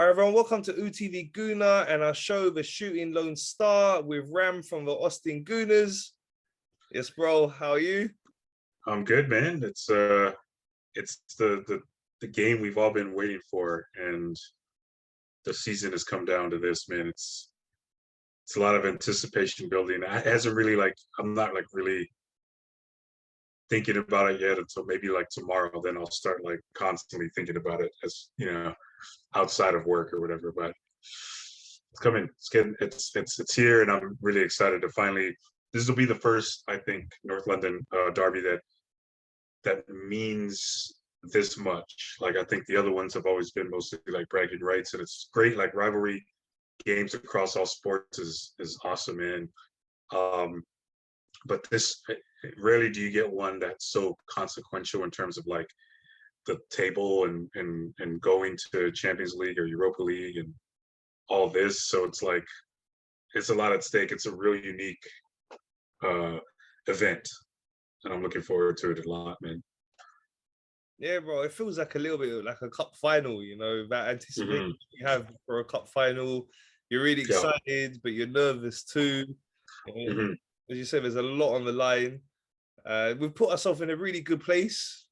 Hi everyone, welcome to UTV Guna and our show, The Shooting Lone Star, with Ram from the Austin Gooners. Yes, bro, how are you? I'm good, man. It's the game we've all been waiting for, and the season has come down to this, man. It's a lot of anticipation building. It hasn't really I'm not really thinking about it yet until maybe tomorrow. Then I'll start constantly thinking about it as outside of work or whatever. But it's coming. It's here, and I'm really excited to finally. This will be the first, I think, North London derby that means this much. I think the other ones have always been mostly bragging rights, and it's great. Rivalry games across all sports is awesome, man. But this, rarely do you get one that's so consequential in terms of the table and going to Champions League or Europa League and all this. So it's a lot at stake. It's a really unique event, and I'm looking forward to it a lot, man. Yeah, bro, it feels like a little bit like a cup final, that anticipation you have for a cup final. You're really excited, but you're nervous too. As you said, there's a lot on the line. We've put ourselves in a really good place.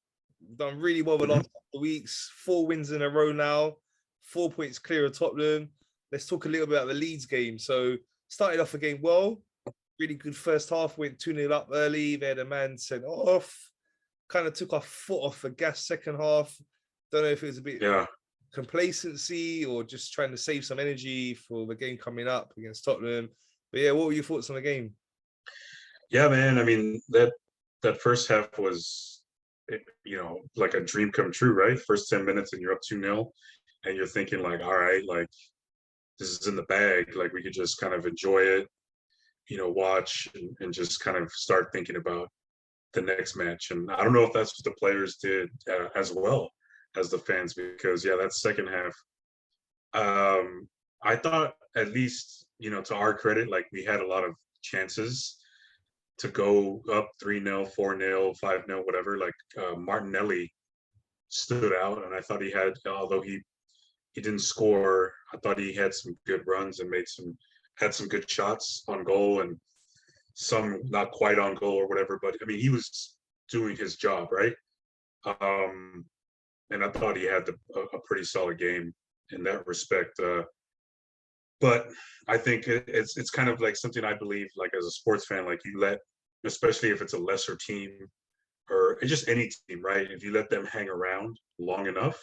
We've done really well the last couple of weeks. 4 wins in a row now, 4 points clear of Tottenham. Let's talk a little bit about the Leeds game. So started off the game well, really good first half, went 2-0 up early. They had a man sent off, kind of took our foot off the gas second half. Don't know if it was a bit complacency or just trying to save some energy for the game coming up against Tottenham. But yeah, what were your thoughts on the game? Yeah, man. I mean, that first half was, like a dream come true, right? First 10 minutes and you're up 2-0, and you're thinking all right, this is in the bag. We could just kind of enjoy it, watch and just kind of start thinking about the next match. And I don't know if that's what the players did as well as the fans, because that second half, I thought, at least, to our credit, we had a lot of chances to go up 3-0, 4-0, 5-0, whatever. Martinelli stood out, and I thought he had, although he didn't score, I thought he had some good runs and had some good shots on goal, and some not quite on goal or whatever. But I mean, he was doing his job, right? And I thought he had a pretty solid game in that respect. But I think it's kind of something I believe, as a sports fan, you let, especially if it's a lesser team or just any team, right? If you let them hang around long enough,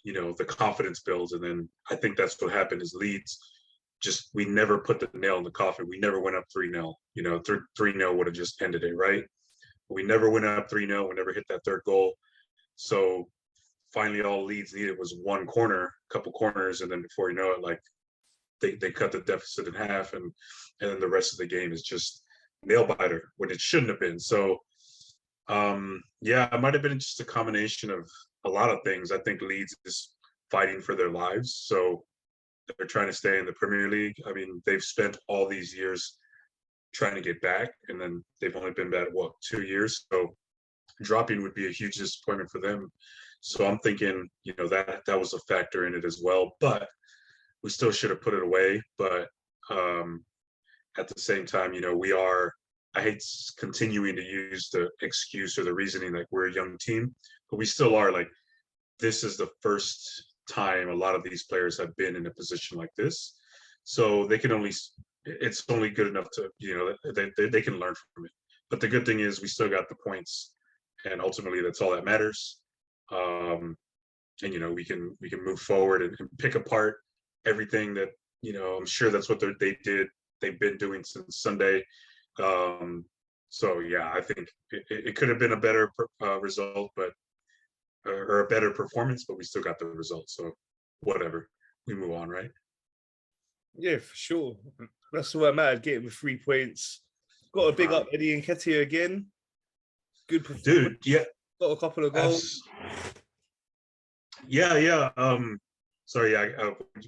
the confidence builds. And then I think that's what happened is Leeds, we never put the nail in the coffin. We never went up 3-0. 3-0 would have just ended it, right? We never went up 3-0. We never hit that third goal. So finally, all Leeds needed was one corner, a couple corners, and then before you know it, they cut the deficit in half, and then the rest of the game is just nail biter when it shouldn't have been. So, it might have been just a combination of a lot of things. I think Leeds is fighting for their lives, so they're trying to stay in the Premier League. I mean, they've spent all these years trying to get back, and then they've only been back 2 years. So dropping would be a huge disappointment for them. So I'm thinking, that was a factor in it as well. But we still should have put it away. But at the same time, I hate continuing to use the excuse or the reasoning we're a young team, but we still are. This is the first time a lot of these players have been in a position like this. So they can it's only good enough to, they can learn from it. But the good thing is we still got the points, and ultimately that's all that matters. And we can move forward and pick apart everything that, I'm sure that's what they've been doing since Sunday. So I think it could have been a better result, or a better performance, but we still got the result. So whatever, we move on, right? Yeah, for sure. That's what mattered, getting the 3 points. Got a big up Eddie Nketiah again. Good performance. Dude, yeah. Got a couple of goals. Yeah. Sorry,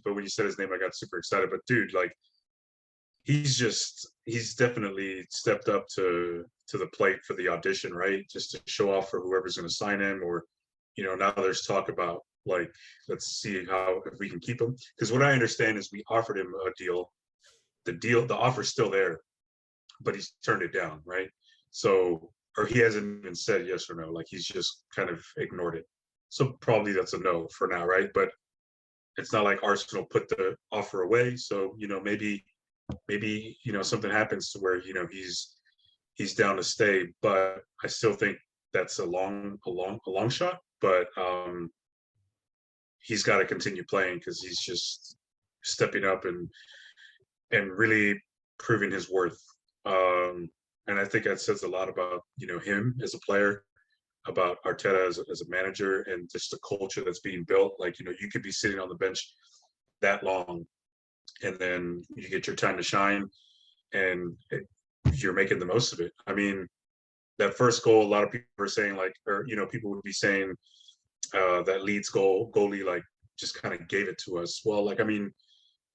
but when you said his name, I got super excited. But dude, he's definitely stepped up to the plate for the audition, right? Just to show off for whoever's going to sign him, or now there's talk about Like, let's see how if we can keep him. Because what I understand is we offered him a deal. The offer's still there, but he's turned it down, right? So, or he hasn't even said yes or no. Like he's just kind of ignored it. So probably that's a no for now, right? But it's not like Arsenal put the offer away. So maybe something happens to where he's down to stay. But I still think that's a long shot. But he's got to continue playing because he's just stepping up and really proving his worth. And I think that says a lot about him as a player, about Arteta as a manager, and just the culture that's being built. Like you could be sitting on the bench that long, and then you get your time to shine, and you're making the most of it. I mean, that first goal, a lot of people are saying like, or people would be saying that Leeds goalie like just kind of gave it to us. Well, like I mean,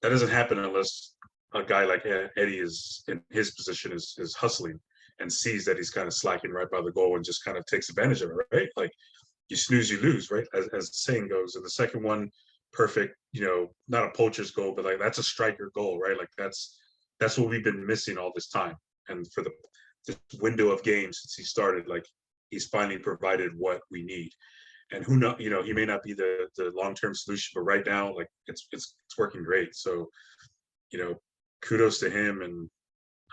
that doesn't happen unless a guy like Eddie is in his position is hustling and sees that he's kind of slacking right by the goal and just kind of takes advantage of it, right? Like you snooze, you lose, right? As the saying goes. And the second one, perfect, not a poacher's goal, but like that's a striker goal, right? Like that's what we've been missing all this time. And for this window of games since he started, like he's finally provided what we need. And who know, he may not be the long-term solution, but right now, like it's working great. So, kudos to him, and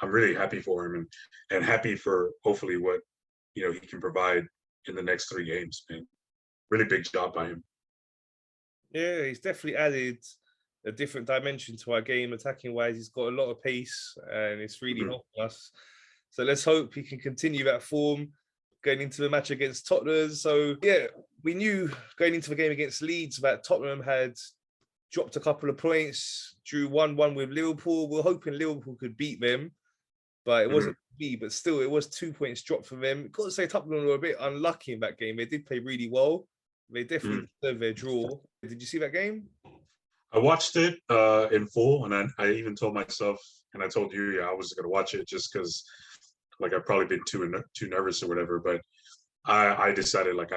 I'm really happy for him, and happy for hopefully what he can provide in the next 3 games. Man, really big job by him. Yeah, he's definitely added a different dimension to our game, attacking wise. He's got a lot of pace, and it's really helping us. So let's hope he can continue that form going into the match against Tottenham. So yeah, we knew going into the game against Leeds that Tottenham had dropped a couple of points, drew 1-1 with Liverpool. We're hoping Liverpool could beat them, but it wasn't me. But still, it was 2 points dropped for them. Got to say, Tottenham were a bit unlucky in that game. They did play really well. They definitely deserve their draw. Did you see that game? I watched it in full, and I even told myself, and I told you, I was going to watch it just because, like, I've probably been too nervous or whatever. But I decided like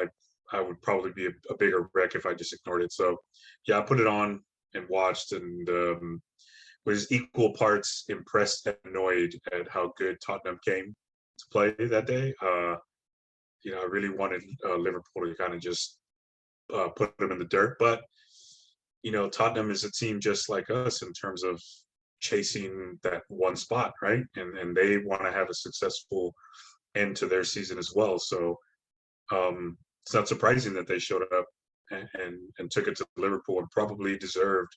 I would probably be a bigger wreck if I just ignored it. So yeah, I put it on and watched, and was equal parts impressed and annoyed at how good Tottenham came to play that day. I really wanted Liverpool to kind of just put them in the dirt, but Tottenham is a team just like us in terms of chasing that one spot, right? And they want to have a successful end to their season as well. So it's not surprising that they showed up and took it to Liverpool, and probably deserved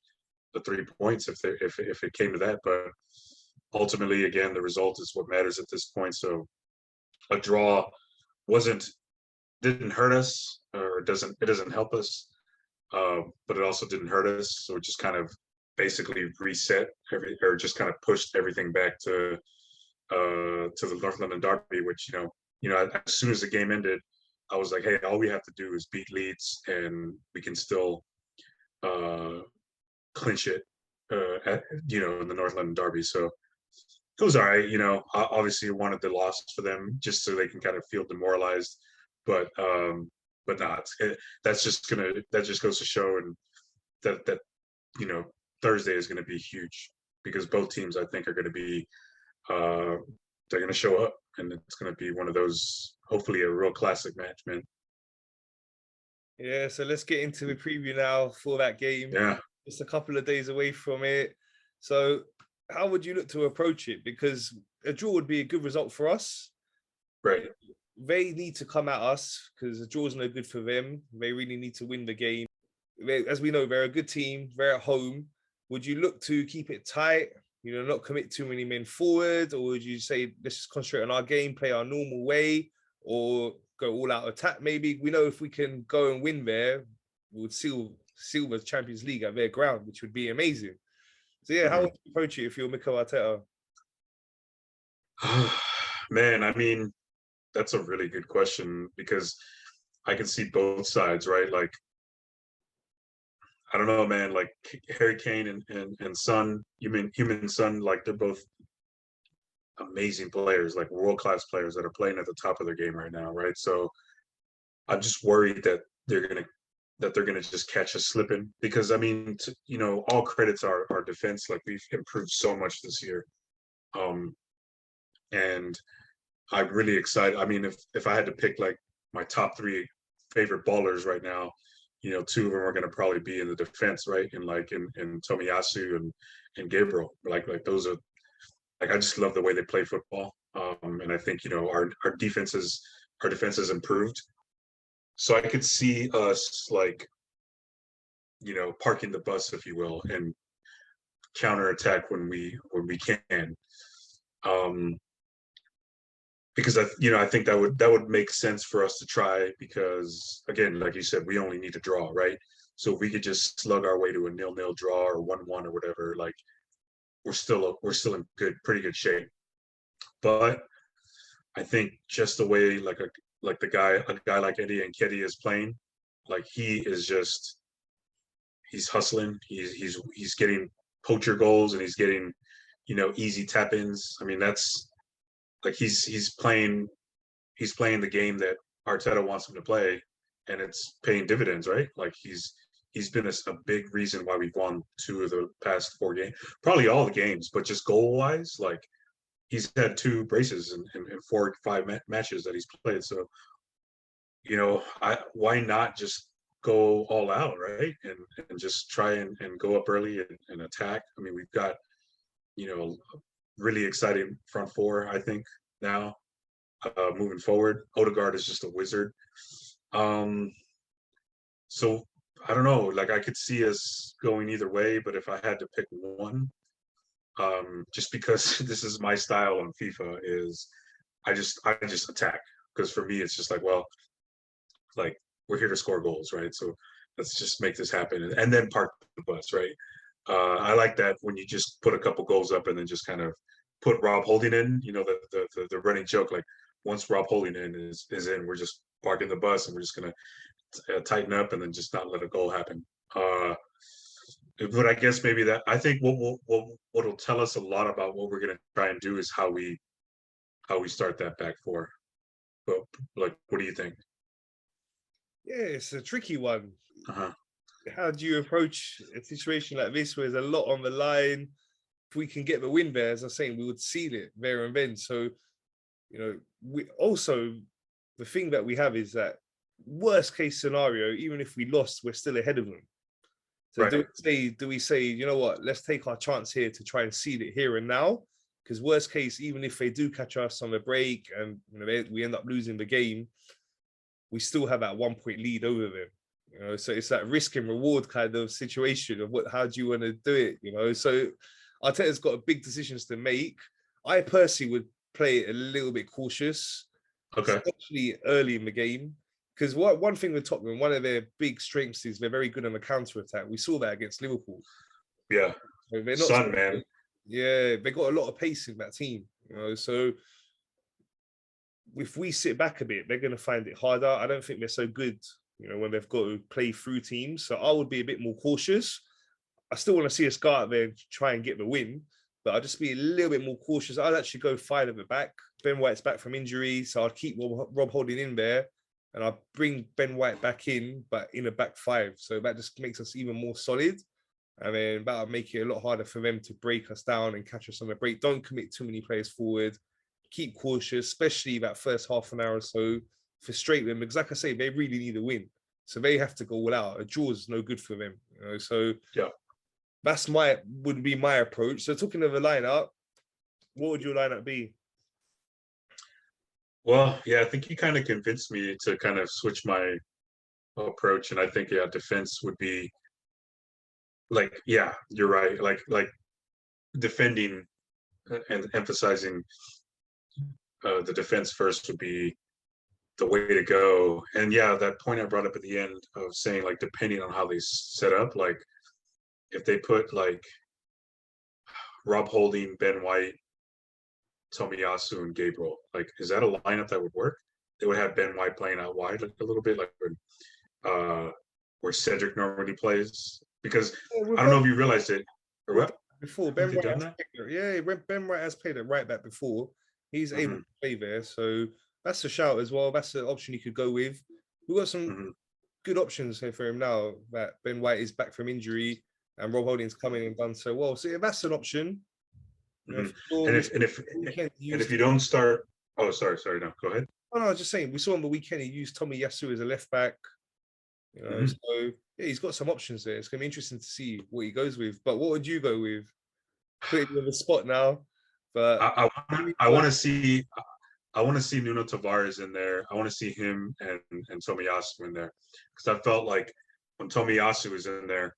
the 3 points if it came to that. But ultimately, again, the result is what matters at this point. So a draw didn't hurt us, or it doesn't help us, but it also didn't hurt us. So it just kind of basically reset or just kind of pushed everything back to the North London derby, which as soon as the game ended, I was like, hey, all we have to do is beat Leeds, and we can still clinch it, in the North London derby. So it was all right. Obviously wanted the loss for them just so they can kind of feel demoralized, but not. That just goes to show, and that Thursday is going to be huge, because both teams, I think, are going to be they're going to show up, and it's going to be one of those, hopefully a real classic match, man. Yeah, so let's get into the preview now for that game. Yeah, just a couple of days away from it. So how would you look to approach it? Because a draw would be a good result for us. right. They need to come at us because a draw is no good for them. They really need to win the game. As we know, they're a good team. They're at home. Would you look to keep it tight, not commit too many men forward? Or would you say, let's just concentrate on our game, play our normal way, or go all out attack? Maybe we know if we can go and win there, we would seal the Champions League at their ground, which would be amazing. So yeah, how would you approach it if you're Mikel Arteta? Man, I mean, that's a really good question, because I can see both sides, right? Like, I don't know, man. Like Harry Kane and Son, human Son, like they're both amazing players, like world-class players that are playing at the top of their game right now, right? So I'm just worried that they're gonna that they're going to just catch us slipping. Because I mean, you know, all credits are our defense. Like we've improved so much this year, and I'm really excited. I mean, if I had to pick like my top three favorite ballers right now, you know, two of them are going to probably be in the defense, right? And like in Tomiyasu and Gabriel, like those are like I just love the way they play football. And I think, you know, our defense has improved. So I could see us like, you know, parking the bus, if you will, and counterattack when we can. Um, because I think that would make sense for us to try, because again, like you said, we only need to draw, right? So if we could just slug our way to a 0-0 draw or 1-1 or whatever, like we're still in pretty good shape. But I think just the way a guy like Eddie Nketiah is playing, like he's hustling, he's getting poacher goals, and he's getting, you know, easy tap ins. I mean, that's like he's playing the game that Arteta wants him to play, and it's paying dividends, right? Like he's been a big reason why we've won 2 of the past 4 games, probably all the games, but just goal wise, like he's had 2 braces in 4 or 5 matches that he's played. So, you know, why not just go all out, right? And just try and go up early and attack. I mean, we've got, you know, really exciting front four, I think, now. Moving forward, Odegaard is just a wizard. So I don't know. Like I could see us going either way, but if I had to pick one, just because this is my style on FIFA, is I just attack, because for me it's just like, well, like we're here to score goals, right? So let's just make this happen, and then park the bus, right? I like that when you just put a couple goals up and then just kind of put Rob Holding in. You know, the running joke, like once Rob Holding in is in, we're just parking the bus and we're just gonna tighten up and then just not let a goal happen. But I guess maybe that, I think what'll tell us a lot about what we're gonna try and do is how we start that back four. But like, what do you think? Yeah, it's a tricky one. Uh-huh. How do you approach a situation like this where there's a lot on the line? If we can get the win there, as I was saying, we would seal it there and then. So, you know, we also, the thing that we have is that worst case scenario, even if we lost, we're still ahead of them. So right. do we say, you know what, let's take our chance here to try and seal it here and now? Because worst case, even if they do catch us on the break and, you know, we end up losing the game, we still have that 1 point lead over them. You know, so it's that risk and reward kind of situation of how do you want to do it? You know, so Arteta's got big decisions to make. I personally would play it a little bit cautious, especially early in the game. Because one thing with Tottenham, one of their big strengths is they're very good on the counter attack. We saw that against Liverpool. Yeah, so they're not Son, man. Yeah, they got a lot of pace in that team. You know, so if we sit back a bit, they're going to find it harder. I don't think they're so good, you know, when they've got to play through teams. So I would be a bit more cautious. I still want to see us go out there and try and get the win, but I'll just be a little bit more cautious. I'd actually go 5 at the back. Ben White's back from injury, so I'd keep Rob Holding in there, and I'll bring Ben White back in, but in a back 5. So that just makes us even more solid. And then that'll make it a lot harder for them to break us down and catch us on the break. Don't commit too many players forward. Keep cautious, especially that first half an hour or so. Frustrate them, because like I say, they really need a win. So they have to go all out. A draw is no good for them. You know? So yeah, that's would be my approach. So talking of a lineup, what would your lineup be? Well, yeah, I think you kind of convinced me to kind of switch my approach, and I think, yeah, defense would be like, yeah, you're right. Like defending and emphasizing the defense first would be the way to go. And yeah, that point I brought up at the end of saying, like, depending on how they set up, like if they put like Rob Holding, Ben White, Tomiyasu, and Gabriel, like, is that a lineup that would work? They would have Ben White playing out wide, like a little bit, like where Cedric normally plays. Because I don't know if you realized it or what. Before Ben White has played at right back before. He's able to play there, so that's a shout as well. That's an option you could go with. We've got some good options here for him now that Ben White is back from injury and Rob Holding's coming and done so well. So yeah, that's an option. You know, Mhm. for And we if saw and if on the weekend he and if used. you don't start, oh, sorry, no, go ahead. Oh no, I was just saying we saw on the weekend he used Tommy Yasu as a left back. You know, Mhm. so yeah, he's got some options there. It's gonna be interesting to see what he goes with. But what would you go with? Putting you on the spot now, but I want to see Nuno Tavares in there. I want to see him and Tomiyasu in there because I felt like when Tomiyasu is in there,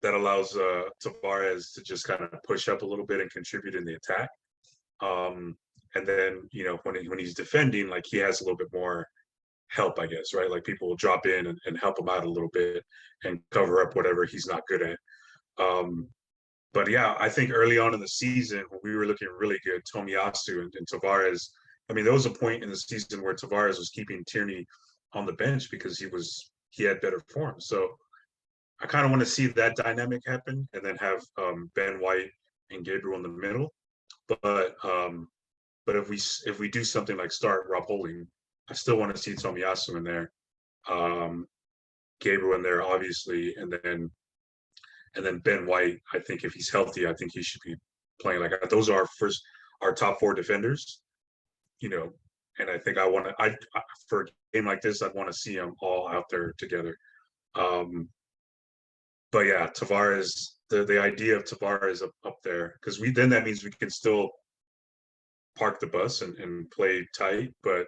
that allows Tavares to just kind of push up a little bit and contribute in the attack. And then when he's defending, like he has a little bit more help, I guess, right? Like people will drop in and help him out a little bit and cover up whatever he's not good at. Um, but yeah, I think early on in the season when we were looking really good, Tomiyasu and Tavares. I mean, there was a point in the season where Tavares was keeping Tierney on the bench because he had better form. So I kind of want to see that dynamic happen, and then have Ben White and Gabriel in the middle. But if we do something like start Rob Holding, I still want to see Tomiyasu in there, um, Gabriel in there, obviously, and then Ben White. I think if he's healthy, I think he should be playing like that. Those are our top four defenders, you know. And I think I for a game like this, I'd want to see them all out there together. Um, but yeah, Tavares, the idea of Tavares up there, because that means we can still park the bus and play tight, but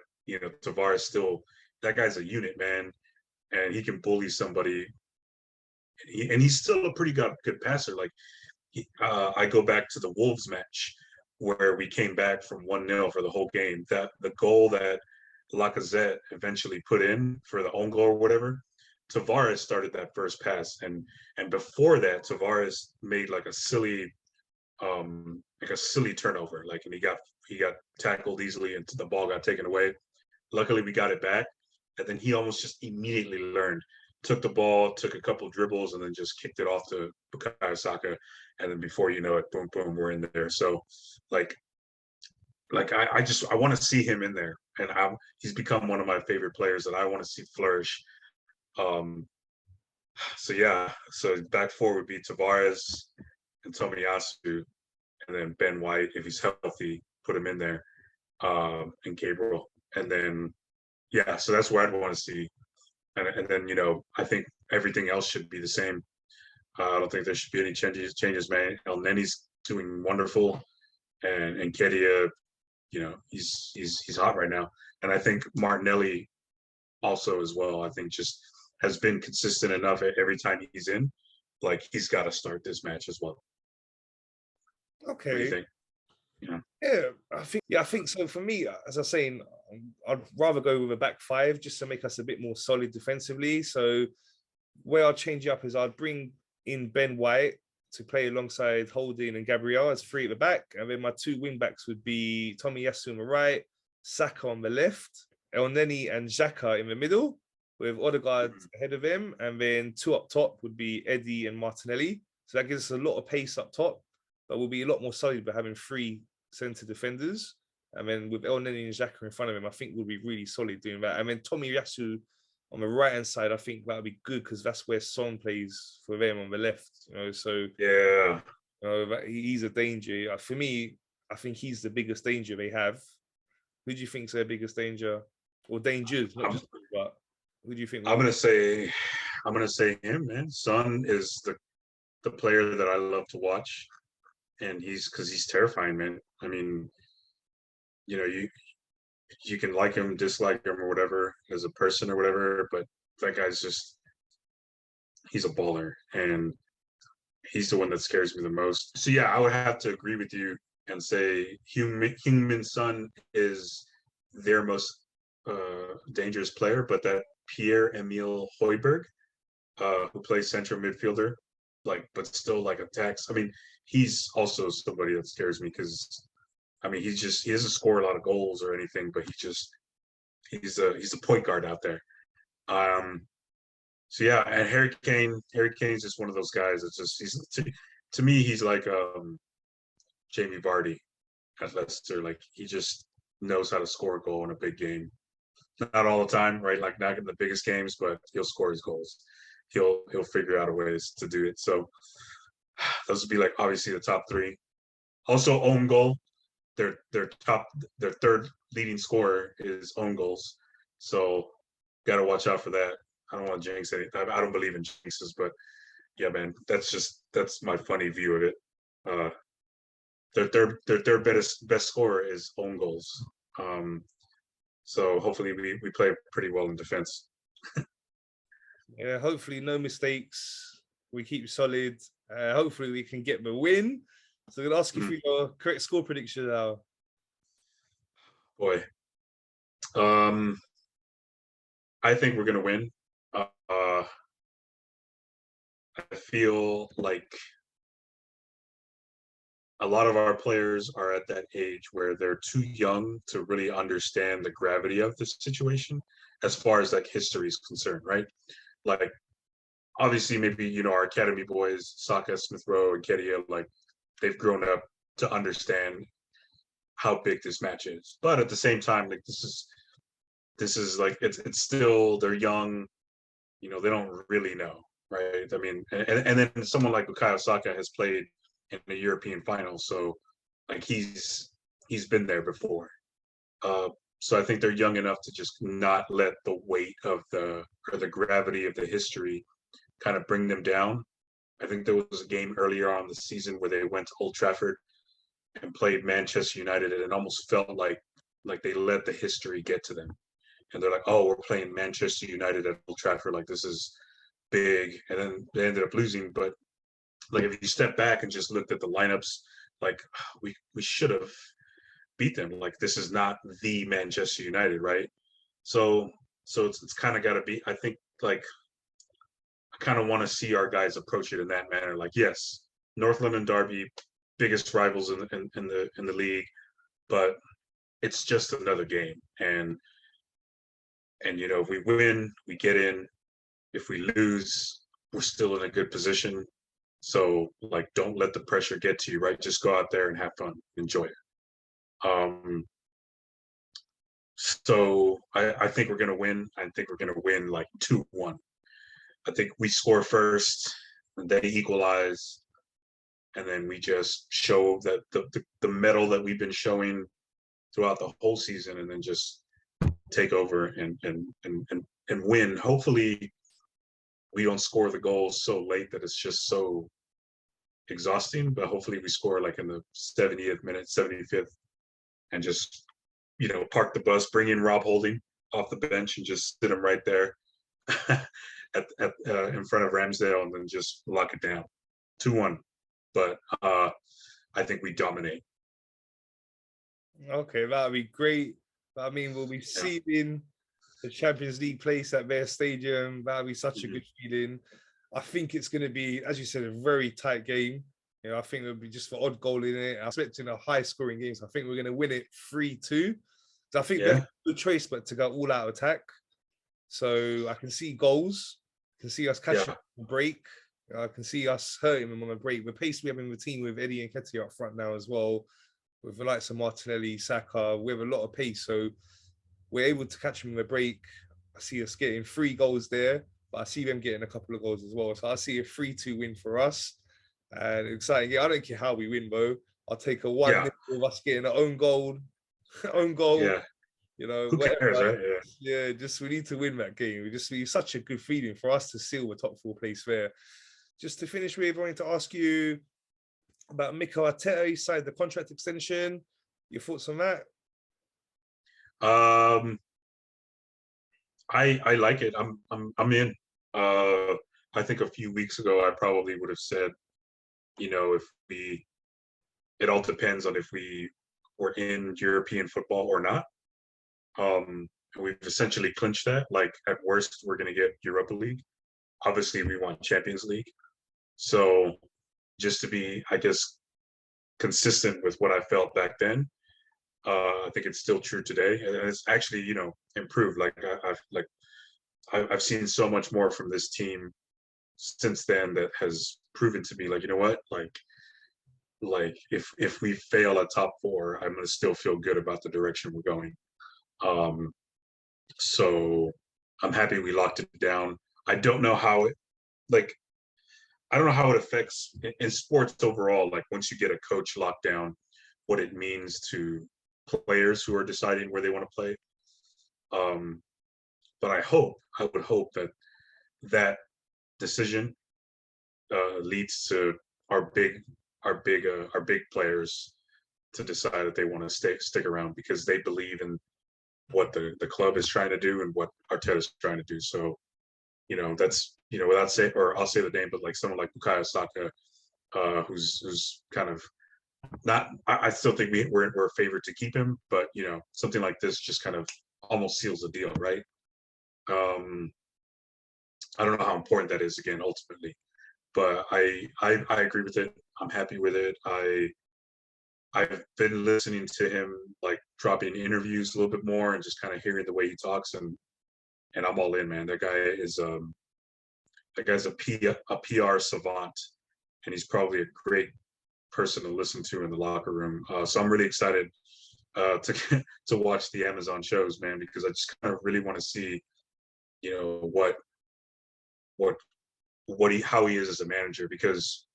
Tavares still, that guy's a unit, man, and he can bully somebody, and he's still a pretty good passer. Like I go back to the Wolves match where we came back from 1-0 for the whole game. That the goal that Lacazette eventually put in for the own goal or whatever, Tavares started that first pass, and before that, Tavares made like a silly turnover, like, and he got tackled easily, and the ball got taken away. Luckily, we got it back, and then he almost just immediately learned, took the ball, took a couple dribbles, and then just kicked it off to Bukayo Saka, and then before you know it, boom, boom, we're in there. So, like I want to see him in there, and he's become one of my favorite players that I want to see flourish. Um, so yeah, so back four would be Tavares and Tomiyasu, and then Ben White, if he's healthy, put him in there, and Gabriel, and then yeah, so that's where I'd want to see, and then I think everything else should be the same. I don't think there should be any changes, man. El Nenny's doing wonderful, and Kedia, he's hot right now, and I think Martinelli also as well. I think just has been consistent enough every time he's in. Like he's got to start this match as well. What do you okay. think? Yeah. Yeah, I think so. For me, as I was saying, I'd rather go with a back five just to make us a bit more solid defensively. So where I'd change it up is I'd bring in Ben White to play alongside Holding and Gabriel as three at the back, and then my two wing backs would be Tomiyasu on the right, Saka on the left, El Neni and Xhaka in the middle, with Odegaard ahead of him, and then two up top would be Eddie and Martinelli. So that gives us a lot of pace up top, but we'll be a lot more solid by having three centre defenders. And then with El Neni and Xhaka in front of him, I think we'll be really solid doing that. And then Tomiyasu on the right hand side, I think that would be good because that's where Son plays for them on the left. So Yeah. he's a danger. For me, I think he's the biggest danger they have. Who do you think's their biggest danger, or dangers? Not just, but who do you think? I'm gonna say him, man. Son is the player that I love to watch, and because he's terrifying, man. I mean, you can like him, dislike him, or whatever as a person or whatever, but that guy's he's a baller, and he's the one that scares me the most. So yeah, I would have to agree with you and say Heung-min Son is their most dangerous player, but that Pierre-Emile Højbjerg, who plays central midfielder, but still attacks. I mean, he's also somebody that scares me because I mean he doesn't score a lot of goals or anything, but he's a point guard out there. So yeah, and Harry Kane's just one of those guys that's he's to me he's like Jamie Vardy at Leicester. Like he just knows how to score a goal in a big game. Not all the time, right? Like not in the biggest games, but he'll score his goals. He'll figure out a ways to do it. So those would be like obviously the top three. Also own goal. Their third leading scorer is own goals. So gotta watch out for that. I don't want to jinx anything. I don't believe in jinxes, but yeah, man, that's my funny view of it. Uh, their best scorer is own goals. Um, so hopefully we play pretty well in defense. Yeah, hopefully no mistakes. We keep solid. Hopefully we can get the win. So I'm gonna ask you for your correct score prediction now. Boy, um, I think we're gonna win. I feel like a lot of our players are at that age where they're too young to really understand the gravity of the situation as far as like history is concerned, right? Like obviously maybe our academy boys, Saka, Smith Rowe, and Kedia, like they've grown up to understand how big this match is. But at the same time, like this is like it's still they're young, they don't really know, right? I mean, and then someone like Bukayo Saka has played in the European final, so like he's been there before. So I think they're young enough to just not let the weight of the gravity of the history kind of bring them down. I think there was a game earlier on the season where they went to Old Trafford and played Manchester United, and it almost felt like they let the history get to them. And they're like, "Oh, we're playing Manchester United at Old Trafford. Like this is big." And then they ended up losing. But like if you step back and just looked at the lineups, like we should have beat them. Like this is not the Manchester United, right? So it's kind of got to be. I think like I kind of want to see our guys approach it in that manner. Like yes, North London Derby, biggest rivals in the league, but it's just another game. And if we win, we get in. If we lose, we're still in a good position. So like don't let the pressure get to you, right? Just go out there and have fun, enjoy it. So I think we're gonna win. I think we're gonna win like 2-1. I think we score first, and they equalize, and then we just show that the medal that we've been showing throughout the whole season, and then just take over and win. Hopefully, we don't score the goals so late that it's just so exhausting. But hopefully, we score like in the 70th minute, 75th, and just park the bus, bring in Rob Holding off the bench, and just sit him right there in front of Ramsdale, and then just lock it down, 2-1. But I think we dominate. Okay, that'd be great. I mean, we'll be seeing the Champions League place at their stadium. That'll be such a good feeling. I think it's going to be, as you said, a very tight game. I think it'll be just for odd goal in it. I'm expecting a high scoring game. So I think we're going to win it 3-2. So I think there's no choice but to go all out attack. So I can see goals. I can see us catching a break. I can see us hurting them on a break. The pace we have in the team with Eddie and Nketiah up front now as well, with the likes of Martinelli, Saka, we have a lot of pace. So we're able to catch them in the break. I see us getting 3 goals there, but I see them getting a couple of goals as well. So I see a 3-2 win for us. And exciting. Yeah, I don't care how we win, though. I'll take a 1-0 of us getting an own goal. Yeah. Who whatever. cares, right? Yeah, just we need to win that game. We just be such a good feeling for us to seal the top 4 place there. Just to finish with, I wanted to ask you about Mikel Arteta. He signed the contract extension. Your thoughts on that? I like it. I'm in. I think a few weeks ago I probably would have said, if it all depends on if we were in European football or not. And we've essentially clinched that. Like at worst, we're going to get Europa League. Obviously, we want Champions League. So just to be, I guess, consistent with what I felt back then, I think it's still true today, and it's actually, improved. Like I've seen so much more from this team since then that has proven to be like, you know what, like if we fail at top 4, I'm gonna still feel good about the direction we're going. So I'm happy we locked it down. I don't know how it like I don't know how it affects in sports overall. Like once you get a coach locked down, what it means to players who are deciding where they want to play. Um, but I would hope that that decision leads to our big, our big players to decide that they want to stick around because they believe in what the club is trying to do and what Arteta's trying to do. So that's without say or I'll say the name, but like someone like Bukayo Saka, who's kind of not. I still think we're a favorite to keep him, but something like this just kind of almost seals the deal, right? Um, I don't know how important that is again ultimately, but I agree with it. I'm happy with it. I've been listening to him like dropping interviews a little bit more and just kind of hearing the way he talks and I'm all in, man. That guy's a PR savant, and he's probably a great person to listen to in the locker room. So I'm really excited to to watch the Amazon shows, man, because I just kind of really want to see, what what how he is as a manager. Because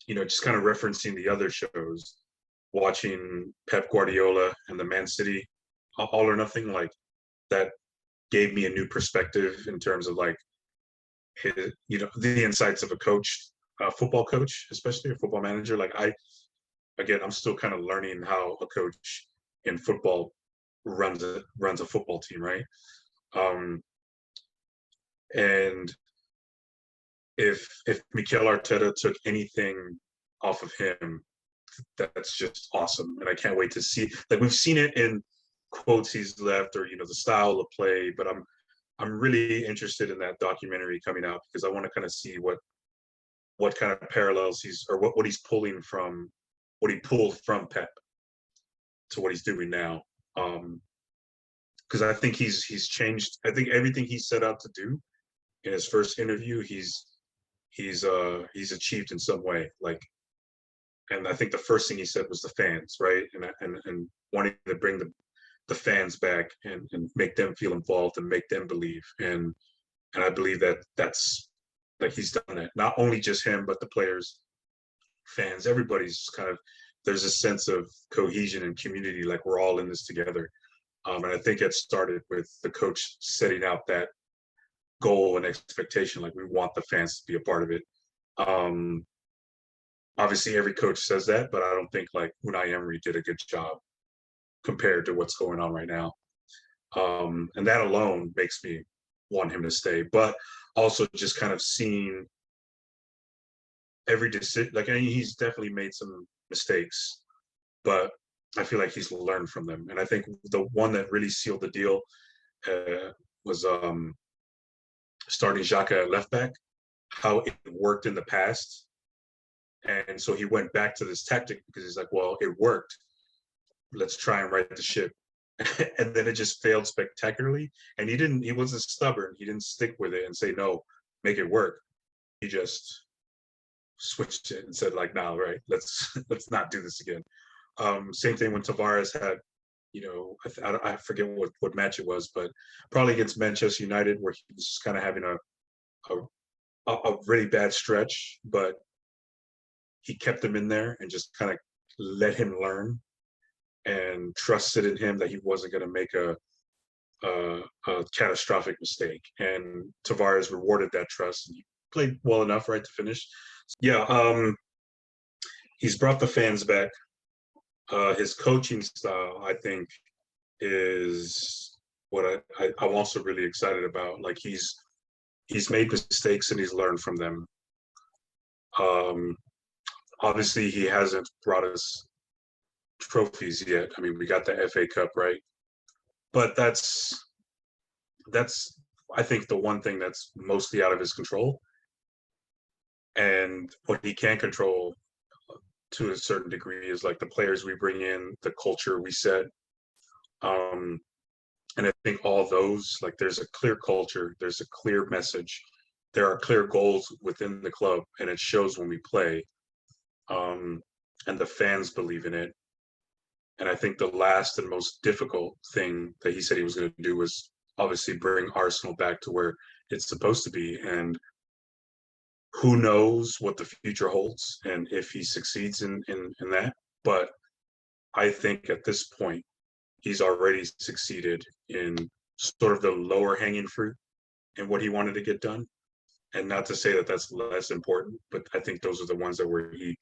just kind of referencing the other shows, watching Pep Guardiola and the Man City All or Nothing, like that gave me a new perspective in terms of like his, the insights of a coach, a football coach, especially a football manager. Like I'm still kind of learning how a coach in football runs a football team, right? And if Mikel Arteta took anything off of him, that's just awesome, and I can't wait to see. Like we've seen it in quotes he's left, or the style of play, but I'm really interested in that documentary coming out because I want to kind of see what kind of parallels he's or what he's pulling from what he pulled from Pep to what he's doing now. Because I think he's changed. I think everything he set out to do in his first interview, he's achieved in some way. Like, and I think the first thing he said was the fans, right? And wanting to bring the fans back and make them feel involved and make them believe. And I believe that's like he's done that. Not only just him, but the players, fans, everybody's kind of there's a sense of cohesion and community, like we're all in this together. And I think it started with the coach setting out that goal and expectation, like we want the fans to be a part of it. Obviously, every coach says that, but I don't think like Unai Emery did a good job compared to what's going on right now. And that alone makes me want him to stay. But also just kind of seeing every decision, like I mean, he's definitely made some mistakes, but I feel like he's learned from them. And I think the one that really sealed the deal was starting Xhaka at left back, how it worked in the past. And so he went back to this tactic because he's like, well, it worked. Let's try and right the ship. And then it just failed spectacularly. And he wasn't stubborn. He didn't stick with it and say, no, make it work. He just switched it and said like, no, right, let's not do this again. Same thing when Tavares had, I forget what match it was, but probably against Manchester United where he was just kind of having a really bad stretch, but he kept him in there and just kind of let him learn and trusted in him that he wasn't going to make a catastrophic mistake. And Tavares rewarded that trust. And he played well enough, right, to finish. Yeah, he's brought the fans back. His coaching style, I think, is what I'm also really excited about. Like he's made mistakes and he's learned from them. Obviously, he hasn't brought us trophies yet. I mean, we got the FA Cup, right? But that's I think the one thing that's mostly out of his control. And what he can control to a certain degree is like the players we bring in, the culture we set. And I think all those, like there's a clear culture, there's a clear message, there are clear goals within the club, and it shows when we play. And the fans believe in it. And I think the last and most difficult thing that he said he was going to do was obviously bring Arsenal back to where it's supposed to be. And who knows what the future holds and if he succeeds in that. But I think at this point, he's already succeeded in sort of the lower hanging fruit and what he wanted to get done. And not to say that that's less important, but I think those are the ones that where he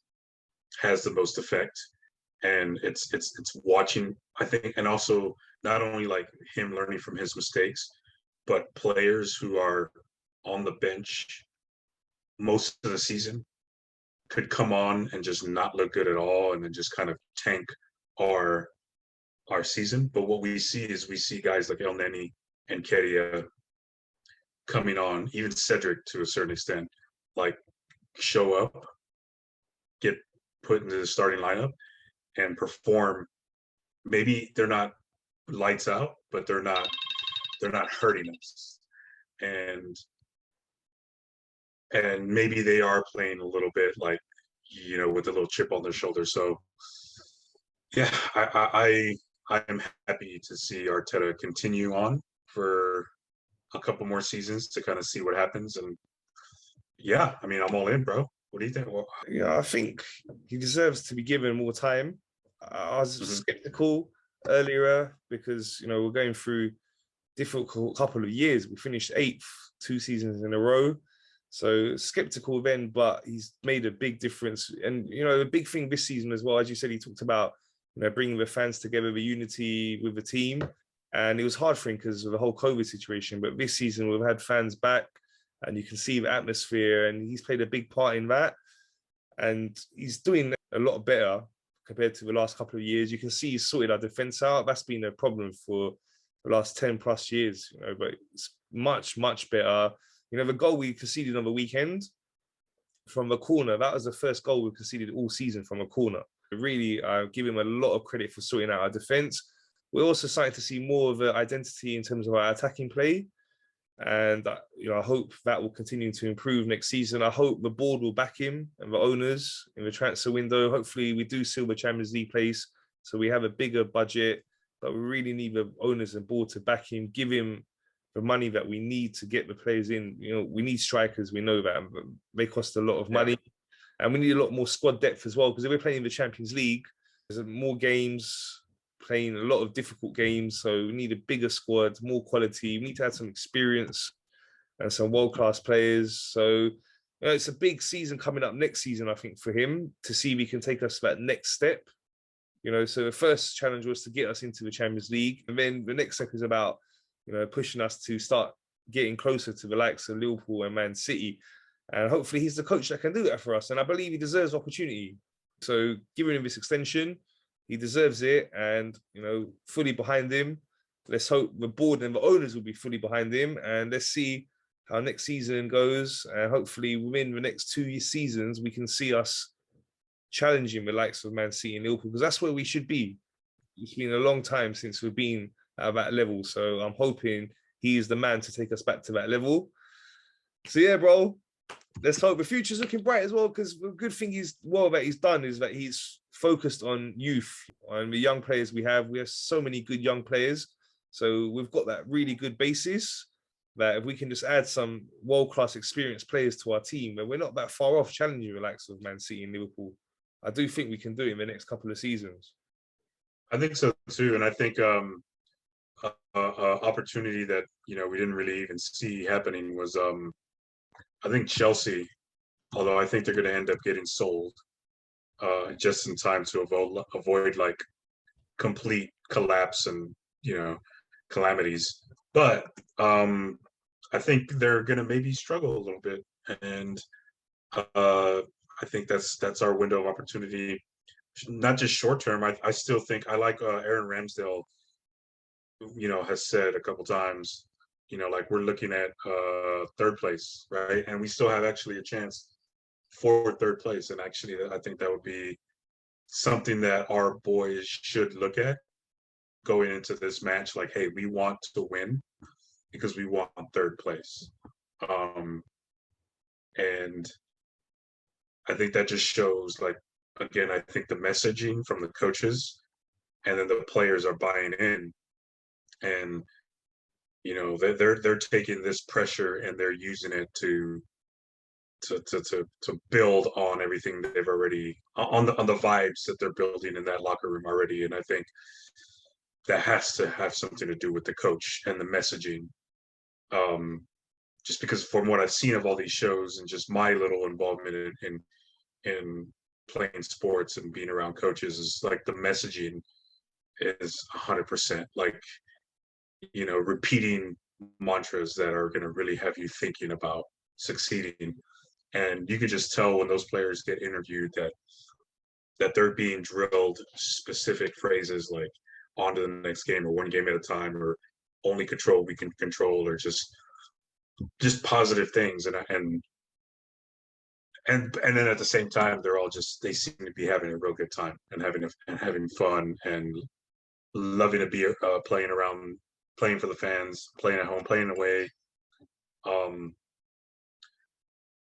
has the most effect. And it's watching, I think, and also not only like him learning from his mistakes, but players who are on the bench most of the season could come on and just not look good at all and then just kind of tank our our season. But what we see is we see guys like El Neni and Kedia coming on, even Cedric to a certain extent, like show up, get put into the starting lineup and perform. Maybe they're not lights out, but they're not hurting us. And and maybe they are playing a little bit like, with a little chip on their shoulder. So yeah, I am happy to see Arteta continue on for a couple more seasons to kind of see what happens. And yeah, I mean, I'm all in, bro. What do you think? Well, Yeah, I think he deserves to be given more time. I was mhm. skeptical earlier because we're going through difficult couple of years. We finished 8th 2 seasons in a row. So skeptical then, but he's made a big difference. And, the big thing this season as well, as you said, he talked about, bringing the fans together, the unity with the team. And it was hard for him because of the whole COVID situation. But this season, we've had fans back and you can see the atmosphere and he's played a big part in that. And he's doing a lot better compared to the last couple of years. You can see he's sorted our defense out. That's been a problem for the last 10 plus years, but it's much, much better. The goal we conceded on the weekend from the corner, that was the first goal we conceded all season from a corner. Really give him a lot of credit for sorting out our defense. We're also starting to see more of an identity in terms of our attacking play. And I hope that will continue to improve next season. I hope the board will back him and the owners in the transfer window. Hopefully we do seal the Champions League place, so we have a bigger budget, but we really need the owners and board to back him, give him the money that we need to get the players in. We need strikers, we know that. They cost a lot of money. And we need a lot more squad depth as well, because if we're playing in the Champions League, there's more games, playing a lot of difficult games. So we need a bigger squad, more quality. We need to have some experience and some world-class players. So it's a big season coming up next season, I think, for him to see if he can take us to that next step. So the first challenge was to get us into the Champions League. And then the next step is about, pushing us to start getting closer to the likes of Liverpool and Man City. And hopefully he's the coach that can do that for us. And I believe he deserves opportunity. So giving him this extension, he deserves it. And, fully behind him. Let's hope the board and the owners will be fully behind him. And let's see how next season goes. And hopefully within the next 2 seasons, we can see us challenging the likes of Man City and Liverpool, because that's where we should be. It's been a long time since we've been at that level. So I'm hoping he is the man to take us back to that level. So yeah, bro, let's hope the future's looking bright as well, because the good thing that he's done is that he's focused on youth, on the young players we have. We have so many good young players. So we've got that really good basis that if we can just add some world-class experienced players to our team, then we're not that far off challenging the likes of Man City and Liverpool. I do think we can do it in the next couple of seasons. I think so too. And I think opportunity that we didn't really even see happening was I think Chelsea, although I think they're going to end up getting sold just in time to avoid like complete collapse and calamities. But I think they're going to maybe struggle a little bit, and I think that's our window of opportunity. Not just short term. I still think I like Aaron Ramsdale. Has said a couple times, like we're looking at third place, right? And we still have actually a chance for third place. And actually, I think that would be something that our boys should look at going into this match. Like, hey, we want to win because we want third place. And I think that just shows, like, again, I think the messaging from the coaches and then the players are buying in. And You know, they're taking this pressure and they're using it to build on everything that they've already on the vibes that they're building in that locker room already. And I think that has to have something to do with the coach and the messaging. Just because from what I've seen of all these shows and just my little involvement in playing sports and being around coaches is like the messaging is 100% like, you know, repeating mantras that are going to really have you thinking about succeeding. And you could just tell when those players get interviewed that they're being drilled specific phrases like on to the next game or one game at a time or only control we can control or just positive things and then at the same time they're all just they seem to be having a real good time and having fun and loving to be playing around, playing for the fans, playing at home, playing away.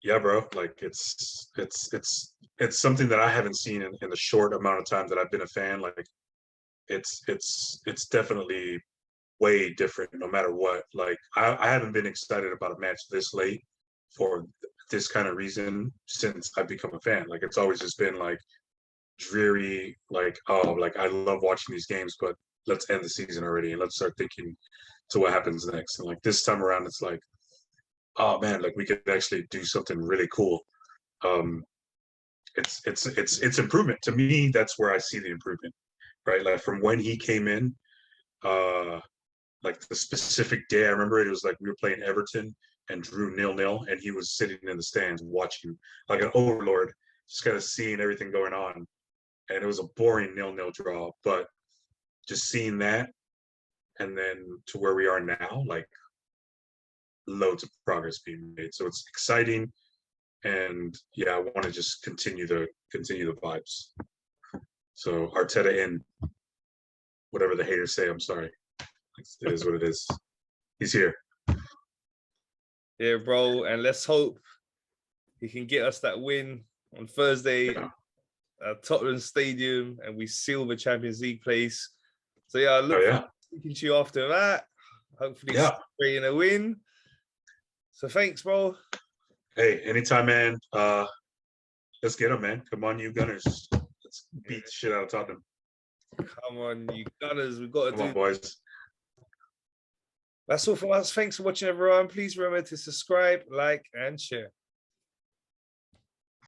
Yeah, bro, like it's something that I haven't seen in the short amount of time that I've been a fan. Like it's definitely way different no matter what. Like I haven't been excited about a match this late for this kind of reason since I've become a fan. Like it's always just been like dreary, like oh, like I love watching these games, but let's end the season already and let's start thinking to what happens next. And like this time around, it's like, oh man, like we could actually do something really cool. Um, it's improvement to me. That's where I see the improvement, right? Like from when he came in, uh, like the specific day I remember it was like we were playing Everton and drew 0-0, and he was sitting in the stands watching like an overlord, just kind of seeing everything going on. And it was a boring 0-0 draw, but just seeing that and then to where we are now, like loads of progress being made. So it's exciting, and yeah, I want to just continue the vibes. So Arteta in, whatever the haters say, I'm sorry. It is what it is. He's here. Yeah, bro, and let's hope he can get us that win on Thursday at Tottenham Stadium, and we seal the Champions League place. So yeah, I look forward to speaking to you after that. Hopefully, celebrating a win. So thanks, bro. Hey, anytime, man. Let's get them, man. Come on, you Gunners. Let's beat the shit out of Tottenham. Come on, you Gunners. We've got to do on, boys. That's all from us. Thanks for watching, everyone. Please remember to subscribe, like, and share.